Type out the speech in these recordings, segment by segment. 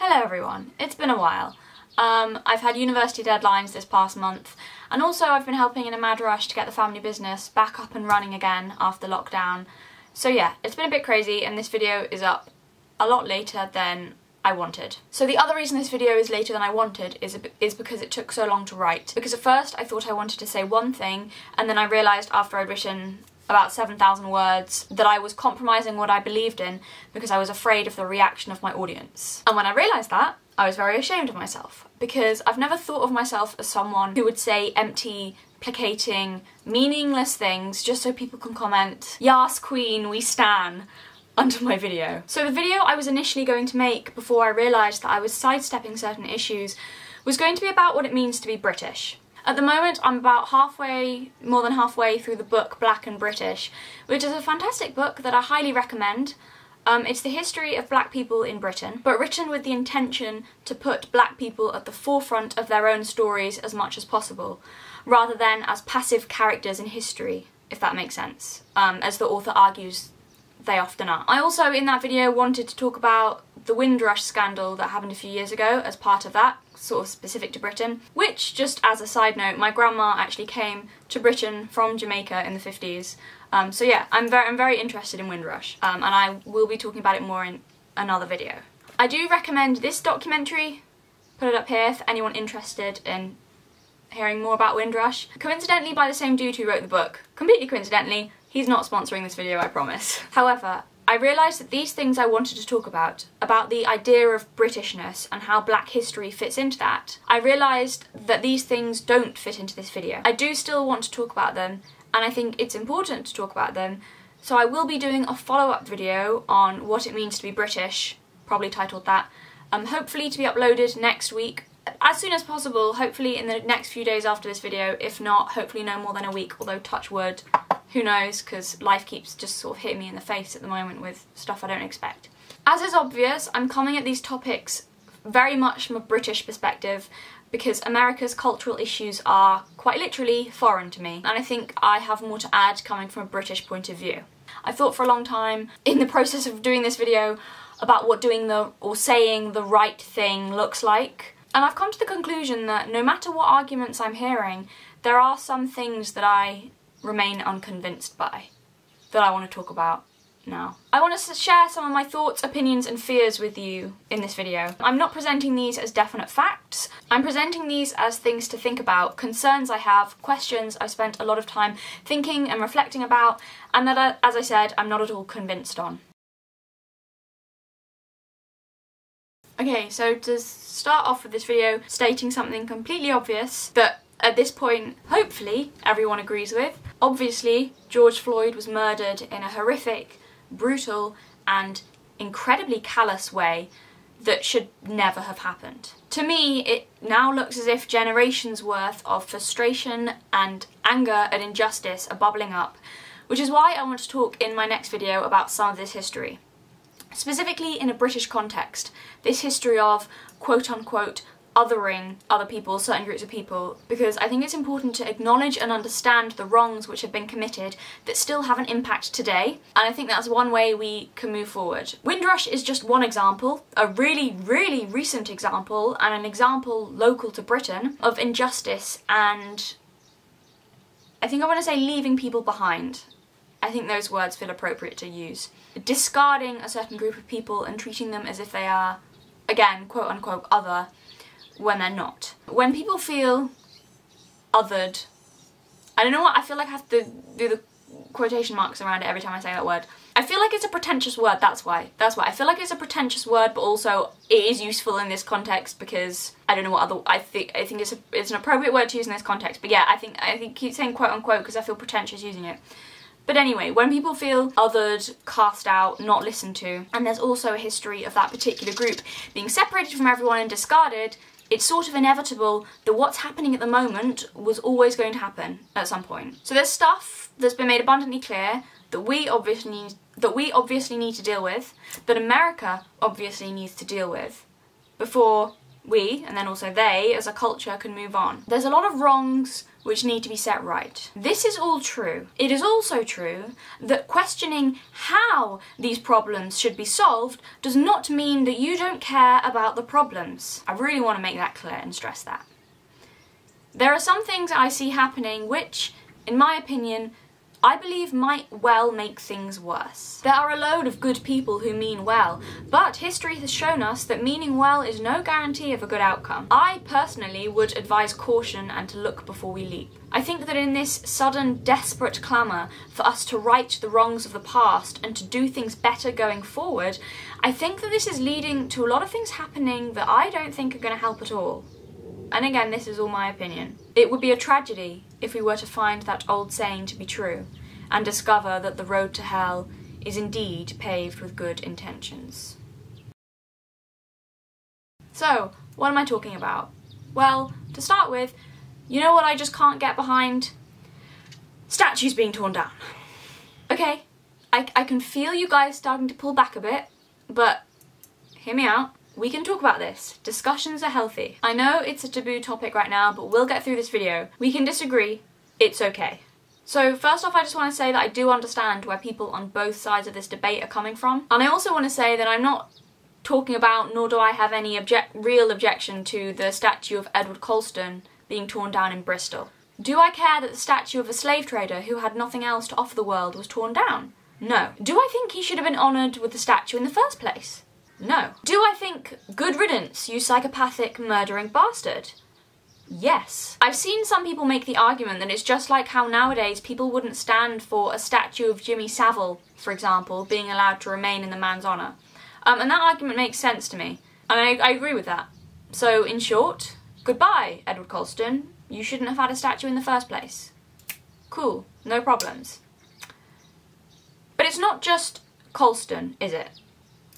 Hello everyone, it's been a while. I've had university deadlines this past month, and also I've been helping in a mad rush to get the family business back up and running again after lockdown. So yeah, it's been a bit crazy and this video is up a lot later than I wanted. So the other reason this video is later than I wanted is because it took so long to write. Because at first I thought I wanted to say one thing, and then I realised after I'd written about 7,000 words that I was compromising what I believed in because I was afraid of the reaction of my audience. And when I realised that, I was very ashamed of myself, because I've never thought of myself as someone who would say empty, placating, meaningless things just so people can comment, "Yas queen, we stan," under my video. So the video I was initially going to make before I realised that I was sidestepping certain issues was going to be about what it means to be British. At the moment, I'm about more than halfway through the book Black and British, which is a fantastic book that I highly recommend. It's the history of black people in Britain, but written with the intention to put black people at the forefront of their own stories as much as possible, rather than as passive characters in history, if that makes sense, as the author argues they often are. I also, in that video, wanted to talk about the Windrush scandal that happened a few years ago as part of that, sort of specific to Britain, which, just as a side note, my grandma actually came to Britain from Jamaica in the 50s. So yeah, I'm very interested in Windrush, and I will be talking about it more in another video. I do recommend this documentary, put it up here for anyone interested in hearing more about Windrush. Coincidentally by the same dude who wrote the book. Completely coincidentally, he's not sponsoring this video, I promise. However, I realised that these things I wanted to talk about the idea of Britishness and how black history fits into that, I realised that these things don't fit into this video. I do still want to talk about them, and I think it's important to talk about them, so I will be doing a follow-up video on what it means to be British, probably titled that, hopefully to be uploaded next week, as soon as possible, hopefully in the next few days after this video. If not, hopefully no more than a week, although touch wood, who knows, because life keeps just sort of hitting me in the face at the moment with stuff I don't expect. As is obvious, I'm coming at these topics very much from a British perspective, because America's cultural issues are quite literally foreign to me, and I think I have more to add coming from a British point of view. I thought for a long time, in the process of doing this video, about what doing or saying the right thing looks like. And I've come to the conclusion that no matter what arguments I'm hearing, there are some things that I remain unconvinced by, that I want to talk about now. I want to share some of my thoughts, opinions and fears with you in this video. I'm not presenting these as definite facts, I'm presenting these as things to think about, concerns I have, questions I've spent a lot of time thinking and reflecting about, and that, as I said, I'm not at all convinced on. Okay, so to start off with this video, stating something completely obvious that at this point, hopefully, everyone agrees with. Obviously, George Floyd was murdered in a horrific, brutal and incredibly callous way that should never have happened. To me, it now looks as if generations worth of frustration and anger at injustice are bubbling up, which is why I want to talk in my next video about some of this history. Specifically in a British context, this history of quote-unquote othering other people, certain groups of people, because I think it's important to acknowledge and understand the wrongs which have been committed that still have an impact today, and I think that's one way we can move forward. Windrush is just one example, a really recent example, and an example local to Britain, of injustice and, I think I want to say, leaving people behind. I think those words feel appropriate to use. Discarding a certain group of people and treating them as if they are, again, quote-unquote other, when they're not. When people feel othered, I don't know what, I feel like I have to do the quotation marks around it every time I say that word. I feel like it's a pretentious word, that's why. I feel like it's a pretentious word, but also it is useful in this context because I don't know what other, I think it's an appropriate word to use in this context, but yeah, I think keep saying quote-unquote because I feel pretentious using it. But anyway, when people feel othered, cast out, not listened to, and there's also a history of that particular group being separated from everyone and discarded, it's sort of inevitable that what's happening at the moment was always going to happen at some point. So there's stuff that's been made abundantly clear that we obviously need to deal with, that America obviously needs to deal with, before we, and then also they, as a culture, can move on. There's a lot of wrongs which need to be set right. This is all true. It is also true that questioning how these problems should be solved does not mean that you don't care about the problems. I really want to make that clear and stress that. There are some things I see happening which, in my opinion, I believe might well make things worse. There are a load of good people who mean well, but history has shown us that meaning well is no guarantee of a good outcome. I personally would advise caution and to look before we leap. I think that in this sudden, desperate clamour for us to right the wrongs of the past and to do things better going forward, I think that this is leading to a lot of things happening that I don't think are going to help at all. And again, this is all my opinion. It would be a tragedy if we were to find that old saying to be true and discover that the road to hell is indeed paved with good intentions. So, what am I talking about? Well, to start with, you know what I just can't get behind? Statues being torn down. Okay, I can feel you guys starting to pull back a bit, but hear me out. We can talk about this. Discussions are healthy. I know it's a taboo topic right now, but we'll get through this video. We can disagree. It's okay. So first off, I just want to say that I do understand where people on both sides of this debate are coming from. And I also want to say that I'm not talking about, nor do I have any real objection to the statue of Edward Colston being torn down in Bristol. Do I care that the statue of a slave trader who had nothing else to offer the world was torn down? No. Do I think he should have been honoured with the statue in the first place? No. Do I think good riddance, you psychopathic murdering bastard? Yes. I've seen some people make the argument that it's just like how nowadays people wouldn't stand for a statue of Jimmy Savile, for example, being allowed to remain in the man's honour. And that argument makes sense to me. And I agree with that. So, in short, goodbye, Edward Colston. You shouldn't have had a statue in the first place. Cool. No problems. But it's not just Colston, is it?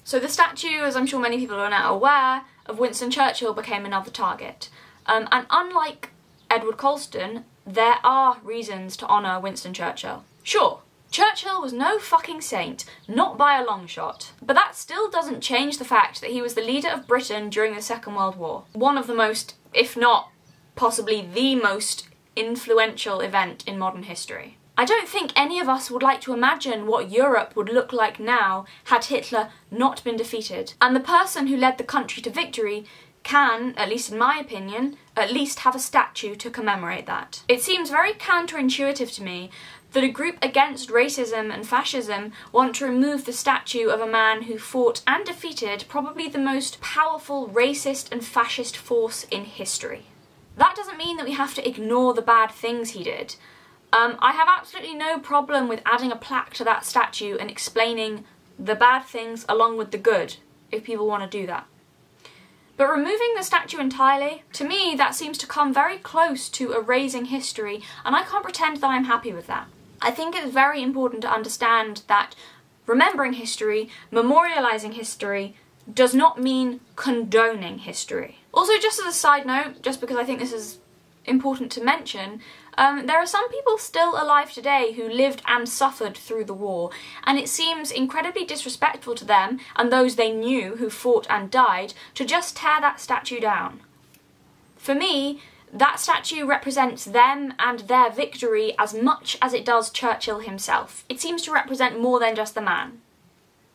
So the statue, as I'm sure many people are now aware, of Winston Churchill became another target. And unlike Edward Colston, there are reasons to honour Winston Churchill. Sure, Churchill was no fucking saint, not by a long shot. But that still doesn't change the fact that he was the leader of Britain during the Second World War. One of the most, if not possibly the most, influential event in modern history. I don't think any of us would like to imagine what Europe would look like now had Hitler not been defeated. And the person who led the country to victory can, at least in my opinion, at least have a statue to commemorate that. It seems very counterintuitive to me that a group against racism and fascism want to remove the statue of a man who fought and defeated probably the most powerful racist and fascist force in history. That doesn't mean that we have to ignore the bad things he did. I have absolutely no problem with adding a plaque to that statue and explaining the bad things along with the good, if people want to do that. But removing the statue entirely, to me, that seems to come very close to erasing history, and I can't pretend that I'm happy with that. I think it's very important to understand that remembering history, memorialising history, does not mean condoning history. Also, just as a side note, just because I think this is important to mention, there are some people still alive today who lived and suffered through the war, and it seems incredibly disrespectful to them and those they knew who fought and died to just tear that statue down. For me, that statue represents them and their victory as much as it does Churchill himself. It seems to represent more than just the man.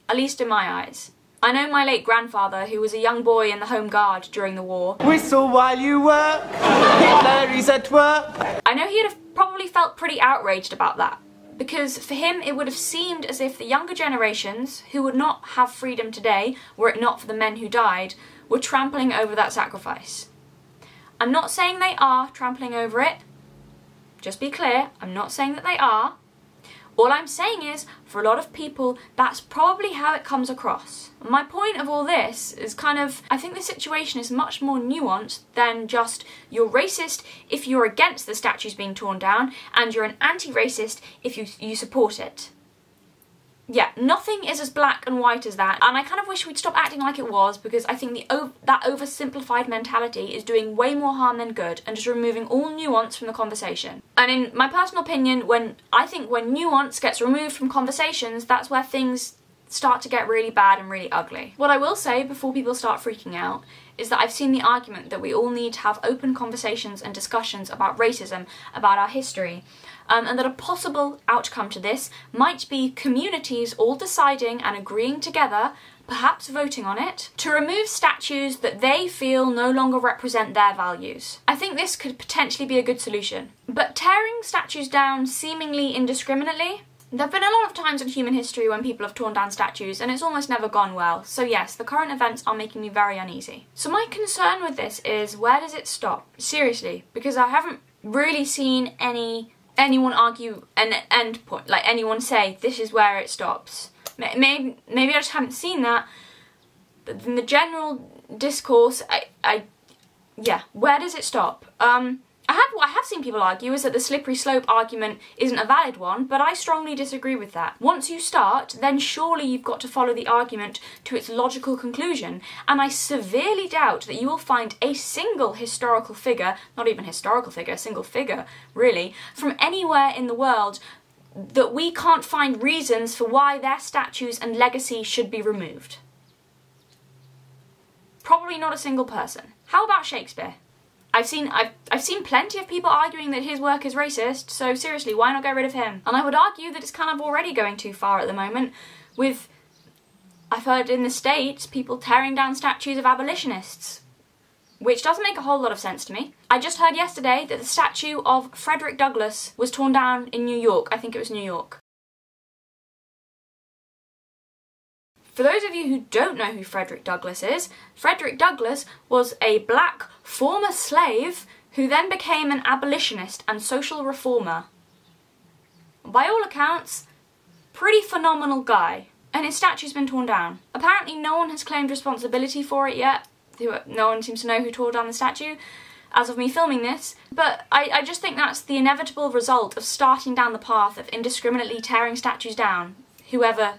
At least in my eyes. I know my late grandfather, who was a young boy in the Home Guard during the war. Whistle while you work, Hitler is at work. I know he'd have probably felt pretty outraged about that, because for him it would have seemed as if the younger generations, who would not have freedom today were it not for the men who died, were trampling over that sacrifice. I'm not saying they are trampling over it. Just be clear, I'm not saying that they are. All I'm saying is, for a lot of people, that's probably how it comes across. My point of all this is I think the situation is much more nuanced than just you're racist if you're against the statues being torn down, and you're an anti-racist if you support it. Yeah, nothing is as black and white as that, and I kind of wish we'd stop acting like it was, because I think that oversimplified mentality is doing way more harm than good and just removing all nuance from the conversation. And in my personal opinion, when nuance gets removed from conversations, that's where things start to get really bad and really ugly. What I will say before people start freaking out is that I've seen the argument that we all need to have open conversations and discussions about racism, about our history, and that a possible outcome to this might be communities all deciding and agreeing together, perhaps voting on it, to remove statues that they feel no longer represent their values. I think this could potentially be a good solution. But tearing statues down seemingly indiscriminately, there have been a lot of times in human history when people have torn down statues and it's almost never gone well. So yes, the current events are making me very uneasy. So my concern with this is, where does it stop? Seriously, because I haven't really seen anyone argue an end point, like anyone say this is where it stops. Maybe I just haven't seen that, but in the general discourse, yeah, where does it stop? What I have seen people argue is that the slippery slope argument isn't a valid one, but I strongly disagree with that. Once you start, then surely you've got to follow the argument to its logical conclusion, and I severely doubt that you will find a single historical figure, not even historical figure, a single figure, really, from anywhere in the world that we can't find reasons for why their statues and legacy should be removed. Probably not a single person. How about Shakespeare? I've seen plenty of people arguing that his work is racist, so seriously, why not get rid of him? And I would argue that it's kind of already going too far at the moment, with, I've heard in the States, people tearing down statues of abolitionists, which doesn't make a whole lot of sense to me. I just heard yesterday that the statue of Frederick Douglass was torn down in New York. I think it was New York. For those of you who don't know who Frederick Douglass is, Frederick Douglass was a black former slave who then became an abolitionist and social reformer. By all accounts, pretty phenomenal guy. And his statue's been torn down. Apparently no one has claimed responsibility for it yet. No one seems to know who tore down the statue, as of me filming this. But I just think that's the inevitable result of starting down the path of indiscriminately tearing statues down, whoever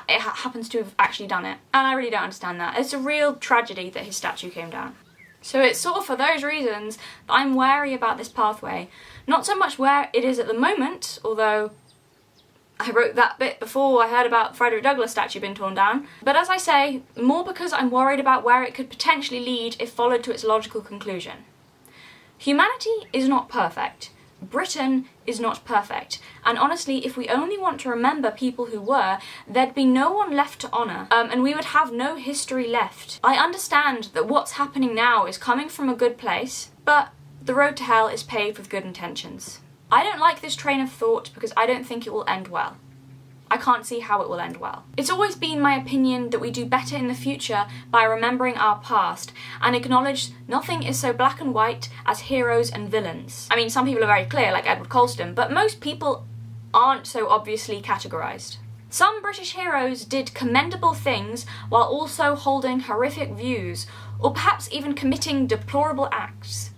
it happens to have actually done it. And I really don't understand that. It's a real tragedy that his statue came down. So it's sort of for those reasons that I'm wary about this pathway. Not so much where it is at the moment, although I wrote that bit before I heard about Frederick Douglass' statue being torn down, but as I say, more because I'm worried about where it could potentially lead if followed to its logical conclusion. Humanity is not perfect. Britain is not perfect, and honestly, if we only want to remember people who were, there'd be no one left to honour, and we would have no history left. I understand that what's happening now is coming from a good place, but the road to hell is paved with good intentions. I don't like this train of thought because I don't think it will end well. I can't see how it will end well. It's always been my opinion that we do better in the future by remembering our past and acknowledge nothing is so black and white as heroes and villains. I mean, some people are very clear, like Edward Colston, but most people aren't so obviously categorised. Some British heroes did commendable things while also holding horrific views, or perhaps even committing deplorable acts.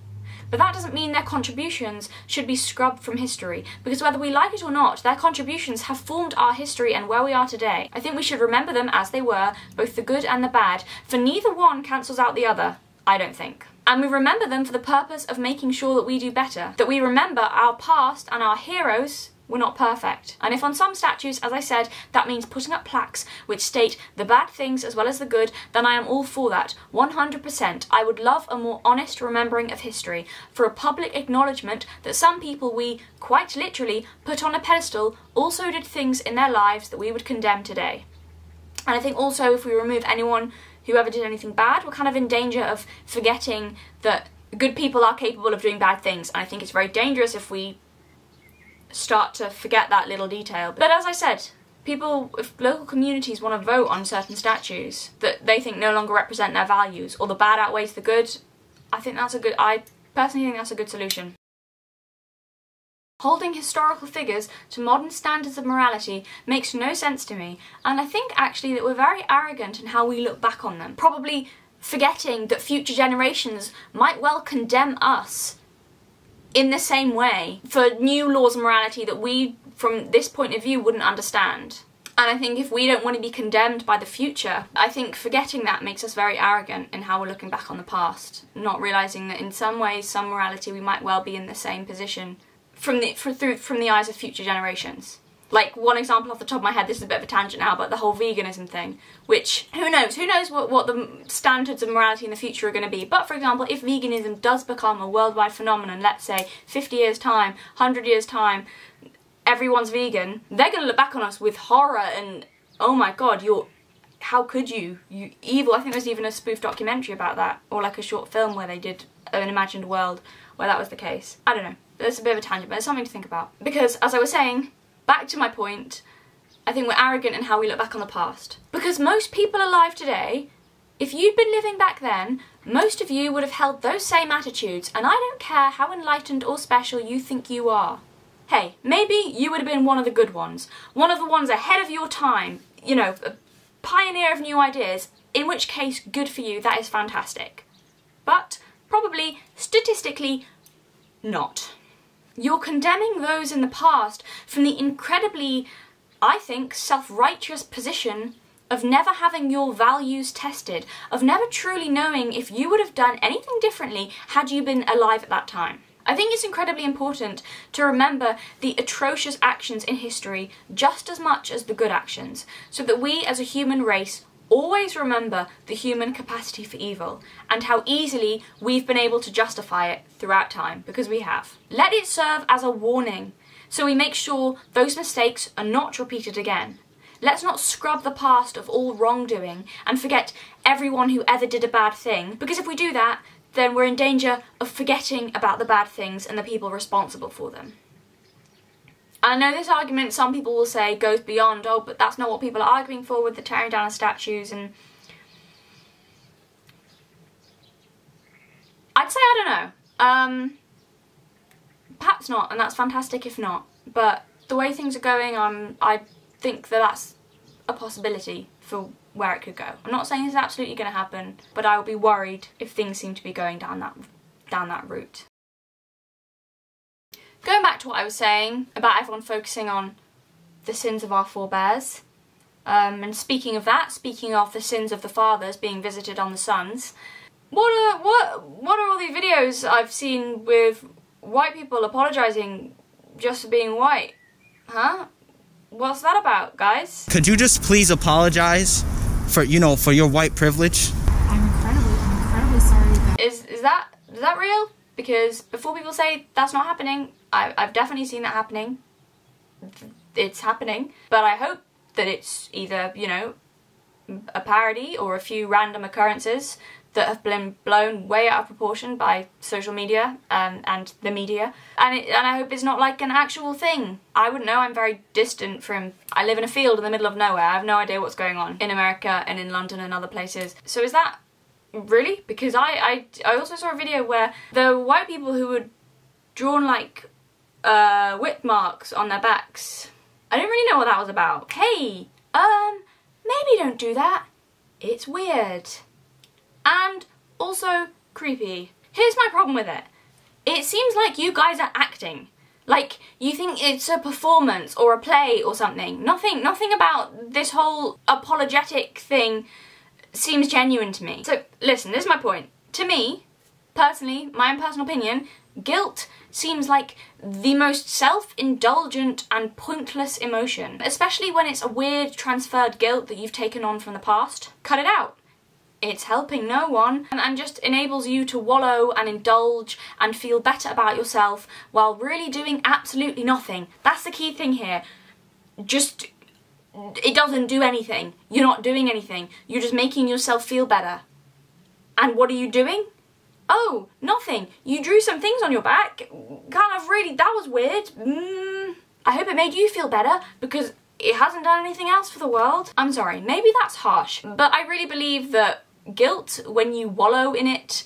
But that doesn't mean their contributions should be scrubbed from history, because whether we like it or not, their contributions have formed our history and where we are today. I think we should remember them as they were, both the good and the bad, for neither one cancels out the other, I don't think. And we remember them for the purpose of making sure that we do better, that we remember our past and our heroes were not perfect. And if on some statues, as I said, that means putting up plaques which state the bad things as well as the good, then I am all for that, 100%. I would love a more honest remembering of history, for a public acknowledgement that some people we, quite literally, put on a pedestal also did things in their lives that we would condemn today. And I think also if we remove anyone who ever did anything bad, we're kind of in danger of forgetting that good people are capable of doing bad things, and I think it's very dangerous if we start to forget that little detail. But as I said, people, if local communities want to vote on certain statues that they think no longer represent their values, or the bad outweighs the good, I personally think that's a good solution. Holding historical figures to modern standards of morality makes no sense to me, and I think actually that we're very arrogant in how we look back on them, probably forgetting that future generations might well condemn us in the same way for new laws of morality that we, from this point of view, wouldn't understand. And I think if we don't want to be condemned by the future, I think forgetting that makes us very arrogant in how we're looking back on the past, not realising that in some ways, some morality, we might well be in the same position from the eyes of future generations. Like, one example off the top of my head, this is a bit of a tangent now, but the whole veganism thing, which, who knows what the standards of morality in the future are going to be. But for example, if veganism does become a worldwide phenomenon, let's say 50 years time, 100 years time, everyone's vegan, they're going to look back on us with horror and, oh my god, how could you evil. I think there's even a spoof documentary about that, or like a short film where they did an imagined world where that was the case. I don't know, it's a bit of a tangent, but it's something to think about. Because, as I was saying, back to my point, I think we're arrogant in how we look back on the past. Because most people alive today, if you'd been living back then, most of you would have held those same attitudes, and I don't care how enlightened or special you think you are. Hey, maybe you would have been one of the good ones, one of the ones ahead of your time, you know, a pioneer of new ideas, in which case, good for you, that is fantastic. But probably, statistically, not. You're condemning those in the past from the incredibly, I think, self-righteous position of never having your values tested, of never truly knowing if you would have done anything differently had you been alive at that time. I think it's incredibly important to remember the atrocious actions in history just as much as the good actions, so that we as a human race always remember the human capacity for evil and how easily we've been able to justify it throughout time, because we have. Let it serve as a warning, so we make sure those mistakes are not repeated again. Let's not scrub the past of all wrongdoing and forget everyone who ever did a bad thing, because if we do that, then we're in danger of forgetting about the bad things and the people responsible for them. I know this argument, some people will say, goes beyond, oh, but that's not what people are arguing for with the tearing down of statues, and I'd say I don't know. Perhaps not, and that's fantastic if not, but the way things are going, I think that that's a possibility for where it could go. I'm not saying this is absolutely going to happen, but I will be worried if things seem to be going down that route. Going back to what I was saying about everyone focusing on the sins of our forebears, and speaking of that, speaking of the sins of the fathers being visited on the sons, what are all these videos I've seen with white people apologising just for being white? Huh? What's that about, guys? Could you just please apologize for, you know, for your white privilege? I'm incredibly sorry that... Is that real? Because before people say that's not happening, I've definitely seen that happening. It's happening. But I hope that it's either, you know, a parody or a few random occurrences that have been blown way out of proportion by social media and the media. And I hope it's not like an actual thing. I wouldn't know, I'm very distant from... I live in a field in the middle of nowhere. I have no idea what's going on in America and in London and other places. So is that... really? Because I also saw a video where there were white people who had drawn like whip marks on their backs. I didn't really know what that was about. Hey, maybe don't do that. It's weird. And also creepy. Here's my problem with it. It seems like you guys are acting. Like, you think it's a performance or a play or something. Nothing about this whole apologetic thing seems genuine to me. So, listen, this is my point. To me, personally, my own personal opinion, guilt seems like the most self-indulgent and pointless emotion. Especially when it's a weird transferred guilt that you've taken on from the past. Cut it out. It's helping no one and just enables you to wallow and indulge and feel better about yourself while really doing absolutely nothing. That's the key thing here. Just... it doesn't do anything. You're not doing anything. You're just making yourself feel better. And what are you doing? Oh, nothing. You drew some things on your back. Kind of really, that was weird. I hope it made you feel better because it hasn't done anything else for the world. I'm sorry, maybe that's harsh, but I really believe that guilt, when you wallow in it,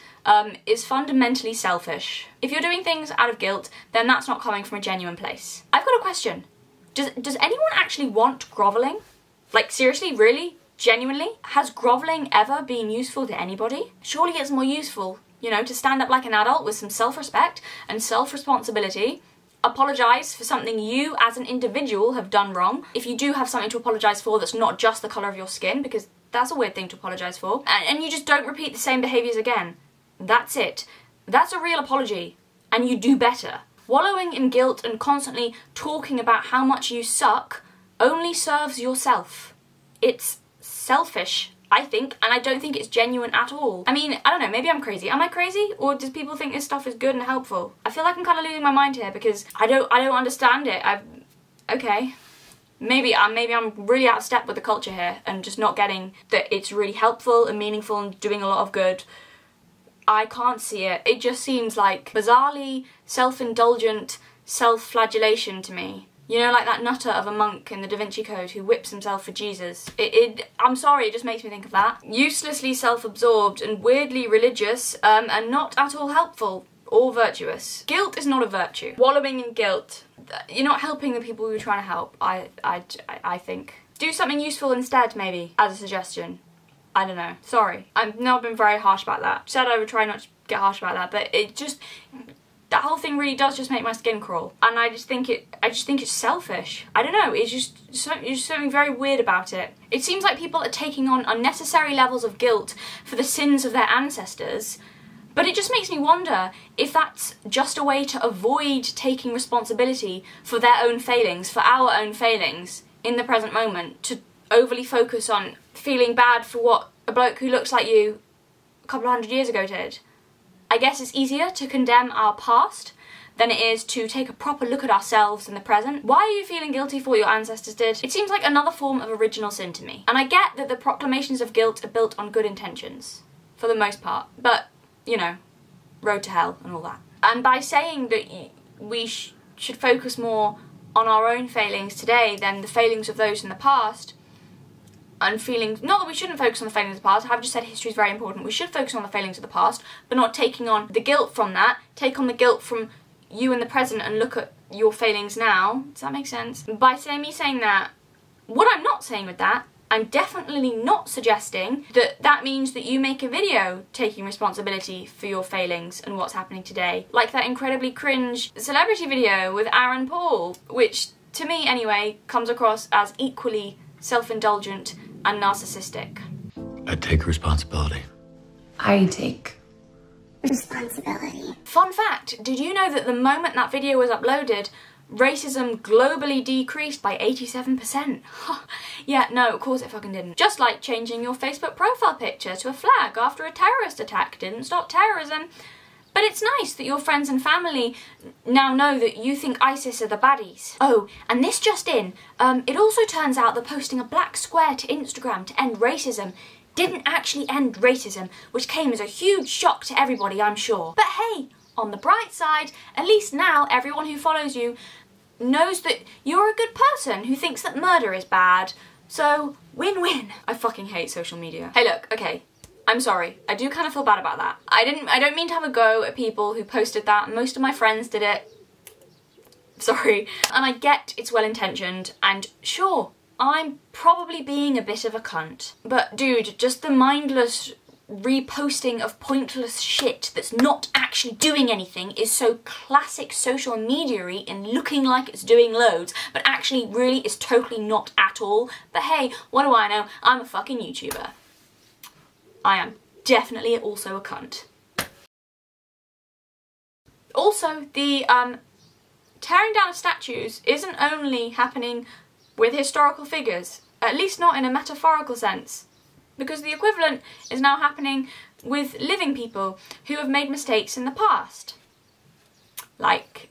is fundamentally selfish. If you're doing things out of guilt, then that's not coming from a genuine place. I've got a question. Does anyone actually want grovelling? Like, seriously, really? Genuinely? Has grovelling ever been useful to anybody? Surely it's more useful, you know, to stand up like an adult with some self-respect and self-responsibility, apologise for something you as an individual have done wrong. If you do have something to apologise for that's not just the colour of your skin, because that's a weird thing to apologise for, and you just don't repeat the same behaviours again. That's it. That's a real apology. And you do better. Wallowing in guilt and constantly talking about how much you suck only serves yourself. It's selfish, I think, and I don't think it's genuine at all. I mean, I don't know, maybe I'm crazy. Am I crazy? Or does people think this stuff is good and helpful? I feel like I'm kind of losing my mind here because I don't understand it. Okay. Maybe I'm really out of step with the culture here and just not getting that it's really helpful and meaningful and doing a lot of good. I can't see it. It just seems like bizarrely self-indulgent self-flagellation to me. You know, like that nutter of a monk in the Da Vinci Code who whips himself for Jesus. I'm sorry, it just makes me think of that. Uselessly self-absorbed and weirdly religious, and not at all helpful or virtuous. Guilt is not a virtue. Wallowing in guilt, you're not helping the people you're trying to help, I think. Do something useful instead, maybe, as a suggestion. I don't know. Sorry. I've not been very harsh about that. Said I would try not to get harsh about that, but it just... that whole thing really does just make my skin crawl. And I just think it's selfish. I don't know, it's just something very weird about it. It seems like people are taking on unnecessary levels of guilt for the sins of their ancestors, but it just makes me wonder if that's just a way to avoid taking responsibility for their own failings, for our own failings in the present moment, to overly focus on feeling bad for what a bloke who looks like you a couple of 100 years ago did. I guess it's easier to condemn our past than it is to take a proper look at ourselves in the present. Why are you feeling guilty for what your ancestors did? It seems like another form of original sin to me. And I get that the proclamations of guilt are built on good intentions, for the most part. But, you know, road to hell and all that. And by saying that we should focus more on our own failings today than the failings of those in the past, and feeling, not that we shouldn't focus on the failings of the past, I've just said history is very important, we should focus on the failings of the past, but not taking on the guilt from that, take on the guilt from you in the present and look at your failings now. Does that make sense? By me saying that, what I'm not saying with that, I'm definitely not suggesting that that means that you make a video taking responsibility for your failings and what's happening today. Like that incredibly cringe celebrity video with Aaron Paul, which, to me anyway, comes across as equally self-indulgent and narcissistic. I take responsibility. I take responsibility. Fun fact, did you know that the moment that video was uploaded, racism globally decreased by 87%? Yeah, no, of course it fucking didn't. Just like changing your Facebook profile picture to a flag after a terrorist attack didn't stop terrorism. But it's nice that your friends and family now know that you think ISIS are the baddies. Oh, and this just in, it also turns out that posting a black square to Instagram to end racism didn't actually end racism, which came as a huge shock to everybody, I'm sure. But hey, on the bright side, at least now everyone who follows you knows that you're a good person who thinks that murder is bad. So, win-win. I fucking hate social media. Hey look, okay. I'm sorry, I do kind of feel bad about that. I don't mean to have a go at people who posted that. Most of my friends did it. Sorry. And I get it's well-intentioned, and sure, I'm probably being a bit of a cunt. But dude, just the mindless reposting of pointless shit that's not actually doing anything is so classic social media-y in looking like it's doing loads, but actually really is totally not at all. But hey, what do I know? I'm a fucking YouTuber. I am definitely also a cunt. Also, the tearing down of statues isn't only happening with historical figures, at least not in a metaphorical sense, because the equivalent is now happening with living people who have made mistakes in the past. Like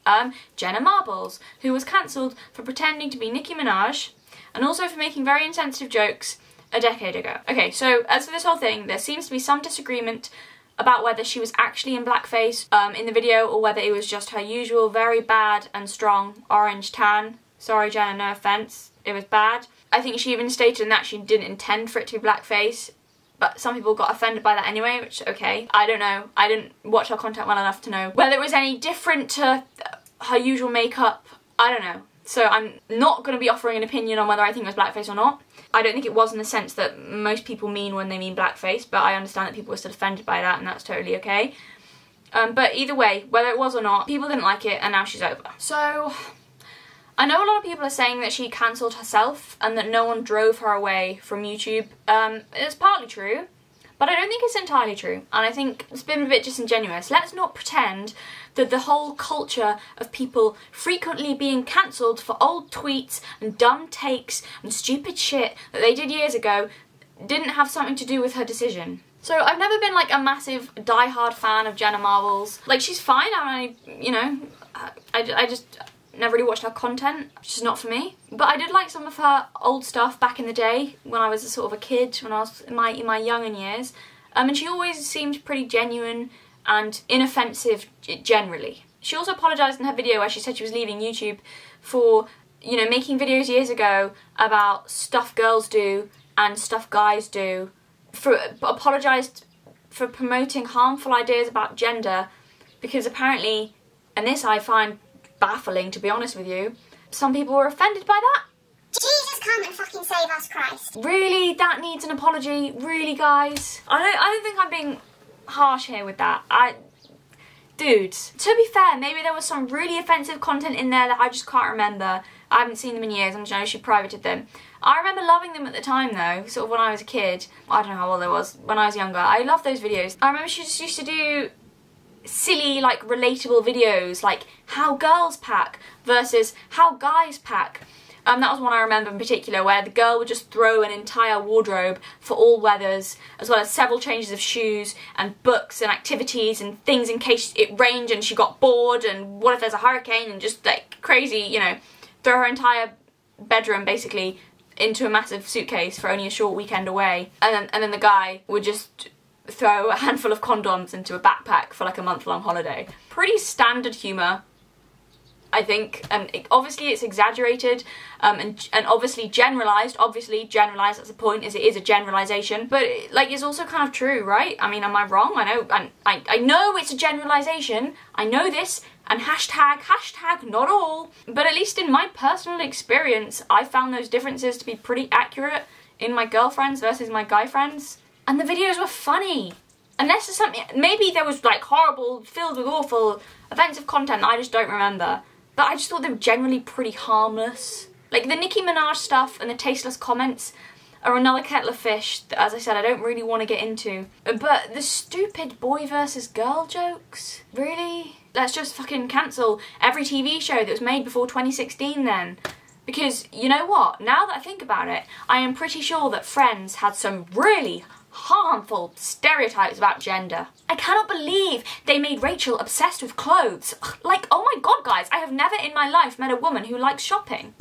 Jenna Marbles, who was cancelled for pretending to be Nicki Minaj, and also for making very insensitive jokes a decade ago. Okay, so as for this whole thing, there seems to be some disagreement about whether she was actually in blackface in the video, or whether it was just her usual very bad and strong orange tan. Sorry Jenna, no offence, it was bad. I think she even stated in that she didn't intend for it to be blackface, but some people got offended by that anyway, which is okay. I don't know, I didn't watch her content well enough to know whether it was any different to her usual makeup. I don't know. So I'm not going to be offering an opinion on whether I think it was blackface or not. I don't think it was in the sense that most people mean when they mean blackface, but I understand that people were still offended by that, and that's totally okay. But either way, whether it was or not, people didn't like it, and now she's over. So, I know a lot of people are saying that she cancelled herself and that no one drove her away from YouTube. It's partly true, but But I don't think it's entirely true, and I think it's been a bit disingenuous. Let's not pretend that the whole culture of people frequently being cancelled for old tweets and dumb takes and stupid shit that they did years ago didn't have something to do with her decision. So I've never been like a massive die-hard fan of Jenna Marbles. Like, she's fine, I just never really watched her content. It's just not for me. But I did like some of her old stuff back in the day when I was a sort of a kid, when I was in my younger years. And she always seemed pretty genuine and inoffensive generally. She also apologised in her video where she said she was leaving YouTube for, you know, making videos years ago about stuff girls do and stuff guys do. Apologised for promoting harmful ideas about gender, because apparently, and this I find baffling to be honest with you, some people were offended by that. Jesus, come and fucking save us, Christ. Really? That needs an apology? Really, guys? I don't think I'm being harsh here with that. Dudes, to be fair, maybe there was some really offensive content in there that I just can't remember. I haven't seen them in years, and I know she privated them. I remember loving them at the time though, sort of when I was a kid. I don't know how old I was, when I was younger. I loved those videos. I remember she just used to do silly, like, relatable videos, like how girls pack versus how guys pack. That was one I remember in particular, where the girl would just throw an entire wardrobe for all weathers, as well as several changes of shoes and books and activities and things in case it rained and she got bored, and what if there's a hurricane, and just like crazy, you know, throw her entire bedroom basically into a massive suitcase for only a short weekend away. And then the guy would just throw a handful of condoms into a backpack for like a month-long holiday. Pretty standard humour, I think, and obviously it's exaggerated and obviously generalised. Obviously generalised, that's the point, is it is a generalisation, but like it's also kind of true, right? I mean, am I wrong? I know it's a generalisation, I know this, and hashtag not all, but at least in my personal experience I found those differences to be pretty accurate in my girlfriends versus my guy friends, and the videos were funny. Unless there's something, maybe there was like horrible, filled with awful, offensive content I just don't remember. But I just thought they were generally pretty harmless. Like the Nicki Minaj stuff and the tasteless comments are another kettle of fish that, as I said, I don't really want to get into. But the stupid boy versus girl jokes? Really? Let's just fucking cancel every TV show that was made before 2016 then. Because, you know what? Now that I think about it, I am pretty sure that Friends had some really harmful stereotypes about gender. I cannot believe they made Rachel obsessed with clothes. Like, oh my god, guys, I have never in my life met a woman who likes shopping.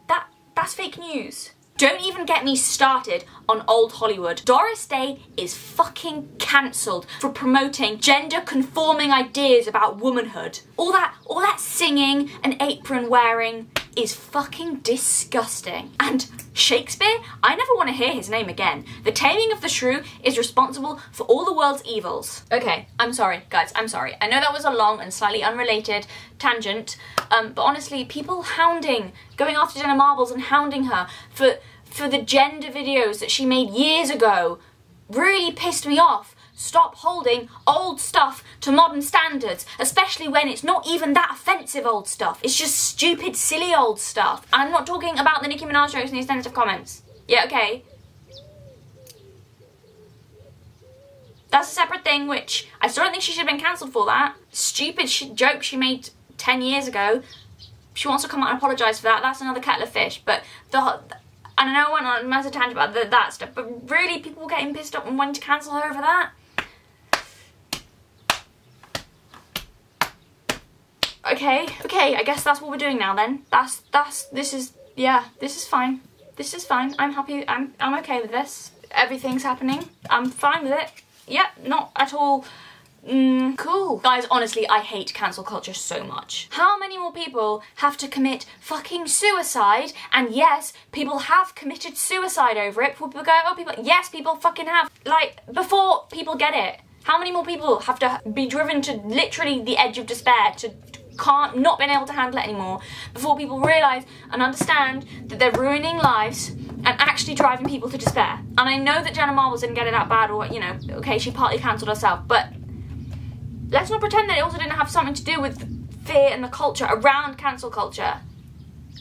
That's fake news. Don't even get me started on old Hollywood. Doris Day is fucking cancelled for promoting gender-conforming ideas about womanhood. All that singing and apron wearing is fucking disgusting. And Shakespeare? I never want to hear his name again. The Taming of the Shrew is responsible for all the world's evils. Okay, I'm sorry, guys, I'm sorry. I know that was a long and slightly unrelated tangent, but honestly, people going after Jenna Marbles and hounding her for the gender videos that she made years ago really pissed me off. Stop holding old stuff to modern standards, especially when it's not even that offensive old stuff. It's just stupid, silly old stuff. And I'm not talking about the Nicki Minaj jokes and the offensive comments. Yeah, okay. That's a separate thing, which I still don't think she should have been cancelled for that. Stupid joke she made 10 years ago. She wants to come out and apologise for that. That's another kettle of fish. But I know I went on a massive tangent about that stuff, but really people were getting pissed off and wanting to cancel her over that. Okay, I guess that's what we're doing now then. This is fine. This is fine. I'm happy, I'm okay with this. Everything's happening. I'm fine with it. Yep, not at all cool. Guys, honestly, I hate cancel culture so much. How many more people have to commit fucking suicide? And yes, people have committed suicide over it. People go, oh, yes, people fucking have. Like, before people get it. How many more people have to be driven to literally the edge of despair, to not being able to handle it anymore, before people realise and understand that they're ruining lives and actually driving people to despair? And I know that Jenna Marbles didn't get it that bad, or, you know, okay, she partly cancelled herself, but let's not pretend that it also didn't have something to do with fear and the culture around cancel culture.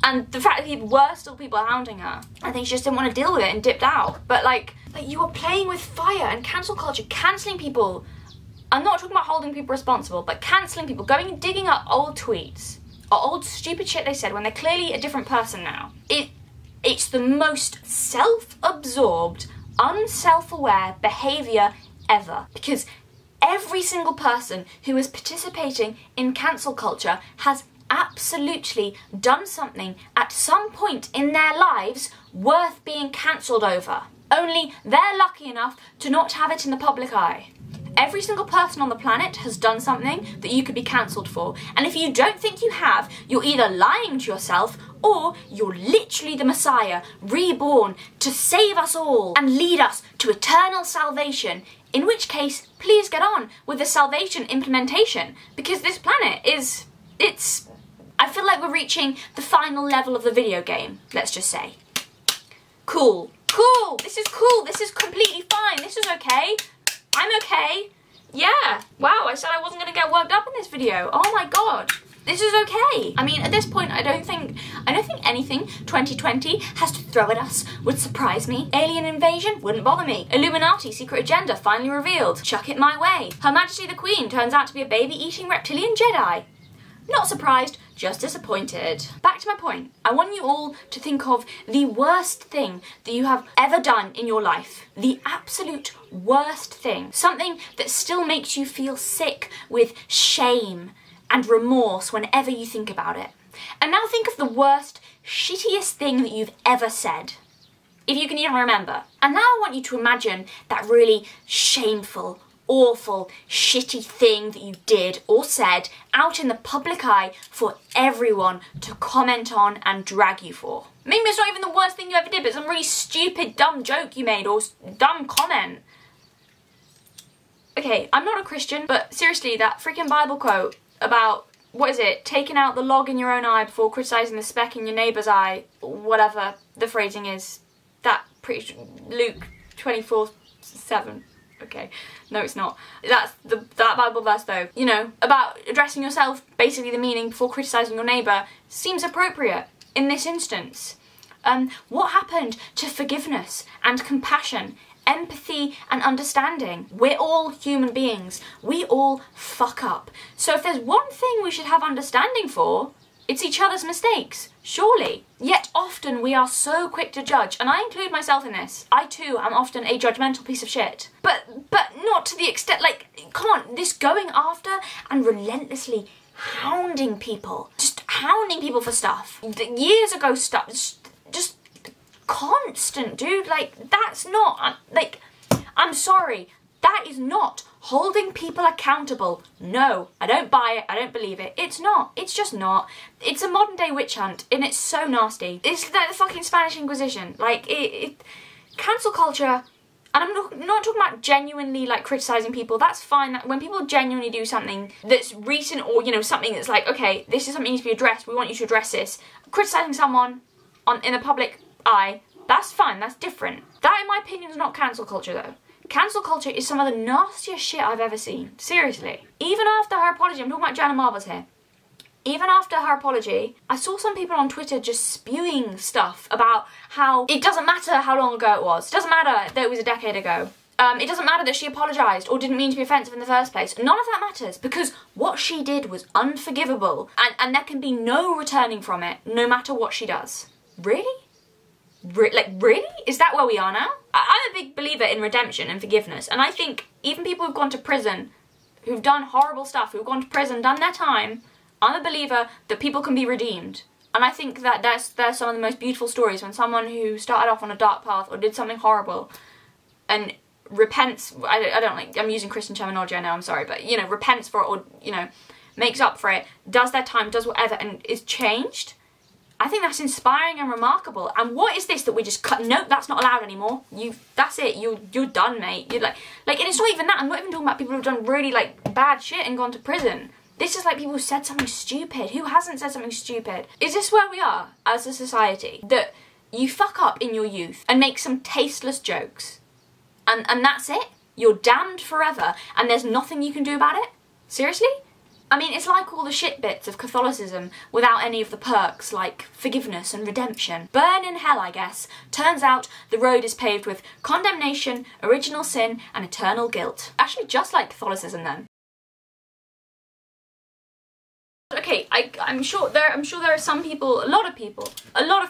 And the fact that there were still people hounding her, I think she just didn't want to deal with it and dipped out. But like you are playing with fire and cancel culture, cancelling people. I'm not talking about holding people responsible, but cancelling people, going and digging up old tweets or old stupid shit they said when they're clearly a different person now. It's the most self-absorbed, unself-aware behaviour ever. Because every single person who is participating in cancel culture has absolutely done something at some point in their lives worth being cancelled over. Only they're lucky enough to not have it in the public eye. Every single person on the planet has done something that you could be cancelled for. And if you don't think you have, you're either lying to yourself or you're literally the Messiah, reborn to save us all and lead us to eternal salvation. In which case, please get on with the salvation implementation, because this planet I feel like we're reaching the final level of the video game, let's just say. Cool. Cool. This is cool. This is completely fine. This is okay. I'm okay. Yeah. Wow, I said I wasn't going to get worked up in this video. Oh my god. This is okay. I mean, at this point, I don't think anything 2020 has to throw at us would surprise me. Alien invasion wouldn't bother me. Illuminati secret agenda finally revealed. Chuck it my way. Her Majesty the Queen turns out to be a baby-eating reptilian Jedi. Not surprised, just disappointed. Back to my point. I want you all to think of the worst thing that you have ever done in your life. The absolute worst thing. Something that still makes you feel sick with shame and remorse whenever you think about it. And now think of the worst, shittiest thing that you've ever said, if you can even remember. And now I want you to imagine that really shameful, awful, shitty thing that you did or said out in the public eye for everyone to comment on and drag you for. Maybe it's not even the worst thing you ever did, but some really stupid, dumb joke you made or dumb comment. Okay, I'm not a Christian, but seriously, that freaking Bible quote about, what is it, taking out the log in your own eye before criticising the speck in your neighbour's eye, whatever the phrasing is, that pretty Luke 24:7. Okay, no it's not. That's that Bible verse though, you know, about addressing yourself, basically the meaning before criticising your neighbour, seems appropriate in this instance. What happened to forgiveness and compassion, empathy and understanding? We're all human beings. We all fuck up. So if there's one thing we should have understanding for, it's each other's mistakes, surely. Yet often we are so quick to judge, and I include myself in this. I too am often a judgmental piece of shit. But not to the extent, like, come on, this going after and relentlessly hounding people. Just hounding people for stuff. Years ago stuff, just constant, dude. Like, that's not, like, I'm sorry. That is not holding people accountable. No, I don't buy it. I don't believe it. It's not. It's just not. It's a modern day witch hunt, and it's so nasty. It's like the fucking Spanish Inquisition. Like, cancel culture, and I'm not talking about genuinely, like, criticising people. That's fine. When people genuinely do something that's recent or, you know, something that's like, okay, this is something that needs to be addressed. We want you to address this. Criticising someone in the public eye, that's fine. That's different. That, in my opinion, is not cancel culture, though. Cancel culture is some of the nastiest shit I've ever seen. Seriously. Even after her apology, I'm talking about Jenna Marbles here. Even after her apology, I saw some people on Twitter just spewing stuff about how it doesn't matter how long ago it was. It doesn't matter that it was a decade ago. It doesn't matter that she apologised or didn't mean to be offensive in the first place. None of that matters, because what she did was unforgivable, and there can be no returning from it, no matter what she does. Really? Really? Is that where we are now? I'm a big believer in redemption and forgiveness, and I think even people who've gone to prison, who've done horrible stuff, who've gone to prison, done their time, I'm a believer that people can be redeemed. And I think that there's some of the most beautiful stories when someone who started off on a dark path or did something horrible and repents, I don't like, I'm using Christian terminology, I know, I'm sorry, but, you know, repents for it or, you know, makes up for it, does their time, does whatever, and is changed. I think that's inspiring and remarkable. And what is this that we just cut? Nope, that's not allowed anymore. That's it. You're done, mate. You're like, and it's not even that. I'm not even talking about people who've done really like bad shit and gone to prison. This is like people who said something stupid. Who hasn't said something stupid? Is this where we are as a society? That you fuck up in your youth and make some tasteless jokes, and that's it. You're damned forever, and there's nothing you can do about it. Seriously? I mean, it's like all the shit bits of Catholicism without any of the perks like forgiveness and redemption. Burn in hell, I guess. Turns out the road is paved with condemnation, original sin, and eternal guilt. Actually, just like Catholicism then. Okay, I'm sure there are some people, a lot of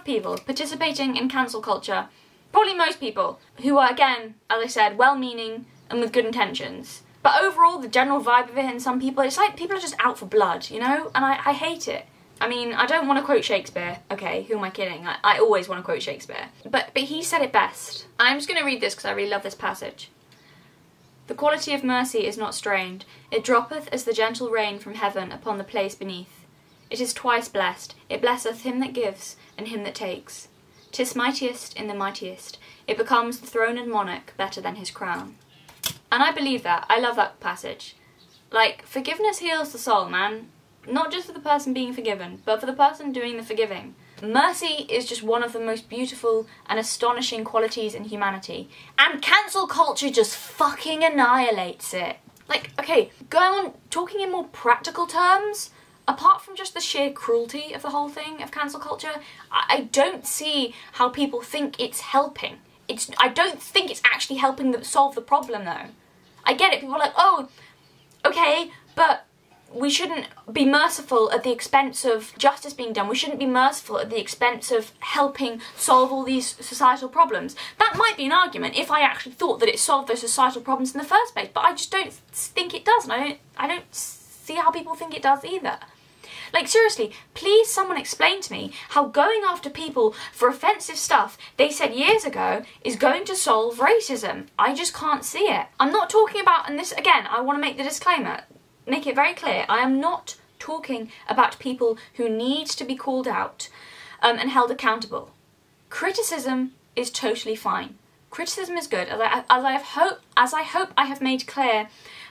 people participating in cancel culture, probably most people, who are, again, as I said, well-meaning and with good intentions. But overall, the general vibe of it in some people, it's like people are just out for blood, you know? And I hate it. I mean, I don't want to quote Shakespeare. Okay, who am I kidding? I always want to quote Shakespeare. But he said it best. I'm just going to read this because I really love this passage. The quality of mercy is not strained. It droppeth as the gentle rain from heaven upon the place beneath. It is twice blessed. It blesseth him that gives and him that takes. 'Tis mightiest in the mightiest. It becomes the throned monarch better than his crown. And I believe that. I love that passage. Like, forgiveness heals the soul, man. Not just for the person being forgiven, but for the person doing the forgiving. Mercy is just one of the most beautiful and astonishing qualities in humanity. And cancel culture just fucking annihilates it. Like, okay, going on, talking in more practical terms, apart from just the sheer cruelty of the whole thing, of cancel culture, I don't see how people think it's helping. I don't think it's actually helping them solve the problem, though. I get it, people are like, oh, okay, but we shouldn't be merciful at the expense of justice being done. We shouldn't be merciful at the expense of helping solve all these societal problems. That might be an argument if I actually thought that it solved those societal problems in the first place, but I just don't think it does, and I don't see how people think it does either. Like, seriously, please someone explain to me how going after people for offensive stuff they said years ago is going to solve racism. I just can't see it. I'm not talking about, and this, again, I want to make the disclaimer, make it very clear, I am not talking about people who need to be called out and held accountable. Criticism is totally fine. Criticism is good, as I hope I have made clear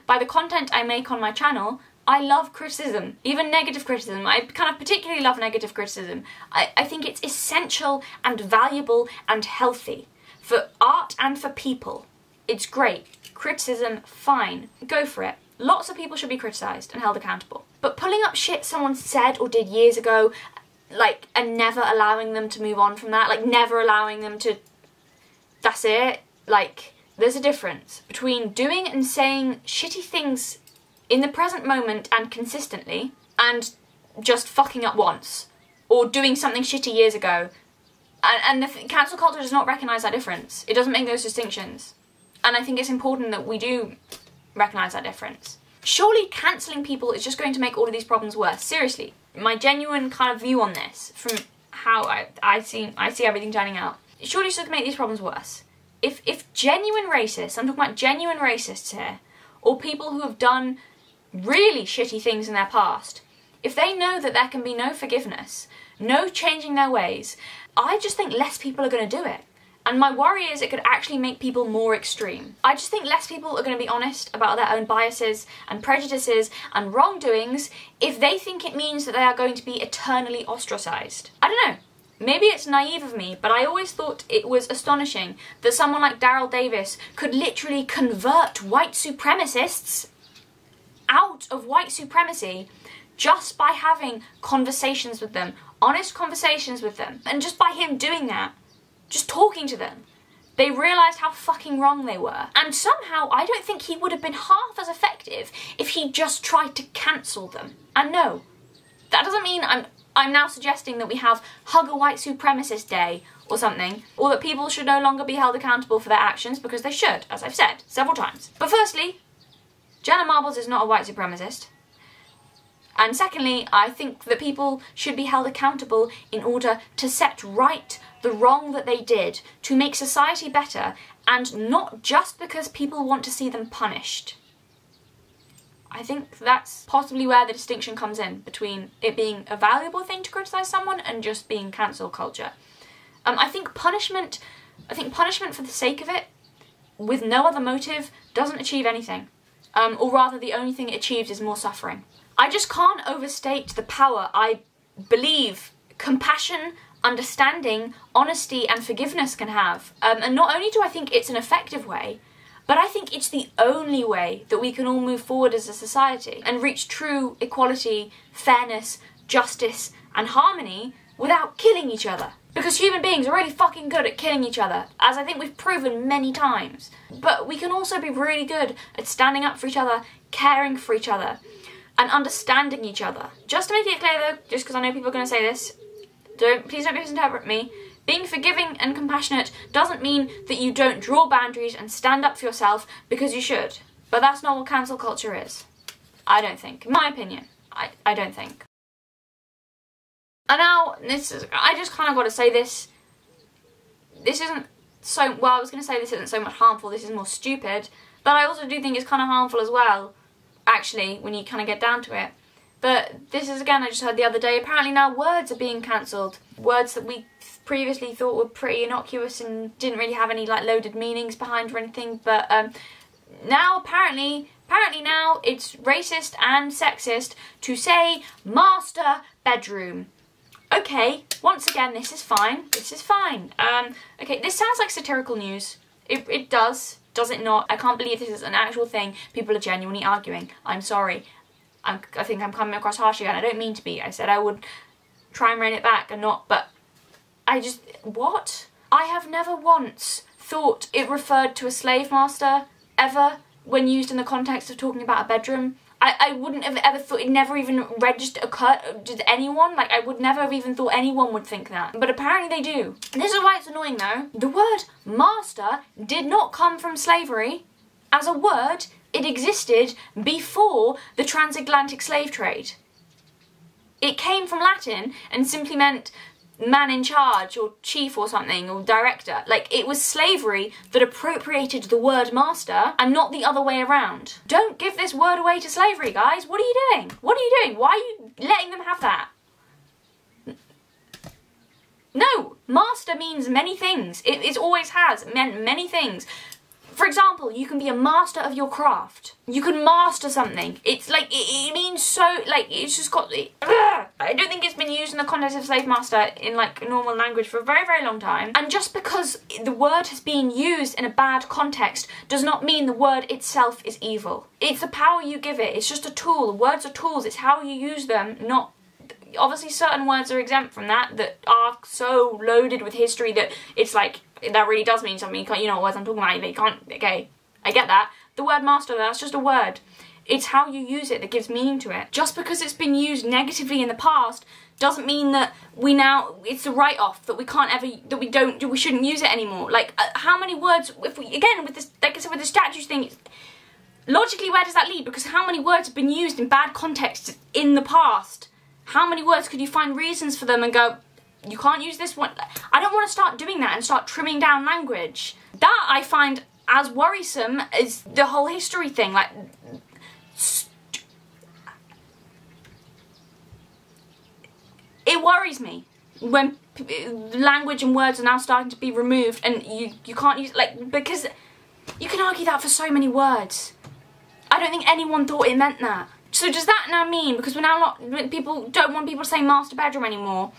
by the content I make on my channel. I love criticism, even negative criticism. I kind of particularly love negative criticism. I think it's essential and valuable and healthy for art and for people. It's great. Criticism, fine. Go for it. Lots of people should be criticised and held accountable. But pulling up shit someone said or did years ago, like, and never allowing them to move on from that, like, never allowing them to... That's it. Like, there's a difference between doing and saying shitty things in the present moment and consistently, and just fucking up once, or doing something shitty years ago. And the cancel culture does not recognise that difference. It doesn't make those distinctions. And I think it's important that we do recognise that difference. Surely cancelling people is just going to make all of these problems worse. Seriously, my genuine kind of view on this, from how I see everything turning out, surely it's just going to make these problems worse. If genuine racists, I'm talking about genuine racists here, or people who have done really shitty things in their past, if they know that there can be no forgiveness, no changing their ways, I just think less people are going to do it. And my worry is it could actually make people more extreme. I just think less people are going to be honest about their own biases and prejudices and wrongdoings if they think it means that they are going to be eternally ostracised. I don't know. Maybe it's naive of me, but I always thought it was astonishing that someone like Daryl Davis could literally convert white supremacists out of white supremacy just by having conversations with them, honest conversations with them. And just by him doing that, just talking to them, they realised how fucking wrong they were. And somehow I don't think he would have been half as effective if he just tried to cancel them. And no, that doesn't mean I'm now suggesting that we have Hug a White Supremacist Day or something, or that people should no longer be held accountable for their actions, because they should, as I've said several times. But firstly, Jenna Marbles is not a white supremacist. And secondly, I think that people should be held accountable in order to set right the wrong that they did, to make society better, and not just because people want to see them punished. I think that's possibly where the distinction comes in between it being a valuable thing to criticise someone and just being cancel culture. I think punishment for the sake of it, with no other motive, doesn't achieve anything. Or rather, the only thing it achieves is more suffering. I just can't overstate the power I believe compassion, understanding, honesty and forgiveness can have. And not only do I think it's an effective way, But I think it's the only way that we can all move forward as a society and reach true equality, fairness, justice and harmony without killing each other. Because human beings are really fucking good at killing each other, as I think we've proven many times. But we can also be really good at standing up for each other, caring for each other, and understanding each other. Just to make it clear though, just because I know people are going to say this, please don't misinterpret me. Being forgiving and compassionate doesn't mean that you don't draw boundaries and stand up for yourself, because you should. But that's not what cancel culture is. I don't think. In my opinion, I don't think. And now, I just kind of got to say this. This isn't so, well, I was going to say this isn't so much harmful, this is more stupid. But I also do think it's kind of harmful as well, actually, when you kind of get down to it. But this is, again, I just heard the other day, apparently now words are being cancelled. Words that we previously thought were pretty innocuous and didn't really have any like loaded meanings behind or anything. But now apparently now it's racist and sexist to say master bedroom. Okay, once again, this is fine. This is fine. Okay, this sounds like satirical news. It does. Does it not? I can't believe this is an actual thing. People are genuinely arguing. I'm sorry. I think I'm coming across harsh again. I don't mean to be. I said I would try and rein it back and not, but I just, what? I have never once thought it referred to a slave master, ever, when used in the context of talking about a bedroom. I wouldn't have ever thought, it never even occurred, did anyone? Like, I would never have even thought anyone would think that. But apparently they do. This is why it's annoying though. The word master did not come from slavery. As a word, it existed before the transatlantic slave trade. It came from Latin and simply meant man in charge or chief or something or director. Like, it was slavery that appropriated the word master and not the other way around. Don't give this word away to slavery, guys. What are you doing? What are you doing? Why are you letting them have that? No, master means many things. It always has meant many things. For example, you can be a master of your craft. You can master something. It's like, it means so, like, it's just got, I don't think it's been used in the context of slave master in like normal language for a very, very long time. And just because the word has been used in a bad context does not mean the word itself is evil. It's the power you give it. It's just a tool. Words are tools. It's how you use them, not... Obviously certain words are exempt from that are so loaded with history that it's like, that really does mean something. You know what words I'm talking about, but you can't, okay, I get that. The word master, that's just a word. It's how you use it that gives meaning to it. Just because it's been used negatively in the past doesn't mean that it's a write-off, that we can't ever, we shouldn't use it anymore. Like, how many words, if we, again, with this, like I said, with the statues thing, logically, where does that lead? Because how many words have been used in bad contexts in the past? How many words could you find reasons for them and go, you can't use this one? I don't want to start doing that and start trimming down language. That I find as worrisome as the whole history thing. Like, it worries me when language and words are now starting to be removed and you can't use, like, because you can argue that for so many words. I don't think anyone thought it meant that. So does that now mean, because we're now not, people don't want people to say master bedroom anymore,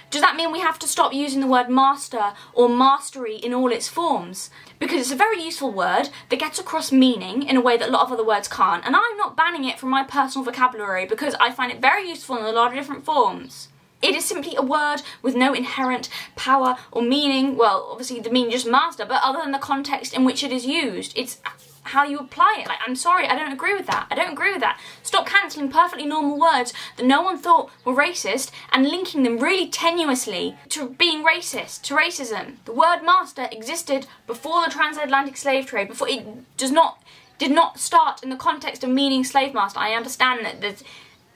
does that mean we have to stop using the word master or mastery in all its forms? Because it's a very useful word that gets across meaning in a way that a lot of other words can't, and I'm not banning it from my personal vocabulary because I find it very useful in a lot of different forms. It is simply a word with no inherent power or meaning. Well, obviously the meaning just master, but other than the context in which it is used, it's how you apply it. Like, I'm sorry, I don't agree with that. I don't agree with that. Stop cancelling perfectly normal words that no one thought were racist and linking them really tenuously to being racist, to racism. The word master existed before the transatlantic slave trade, before it did not start in the context of meaning slave master. I understand that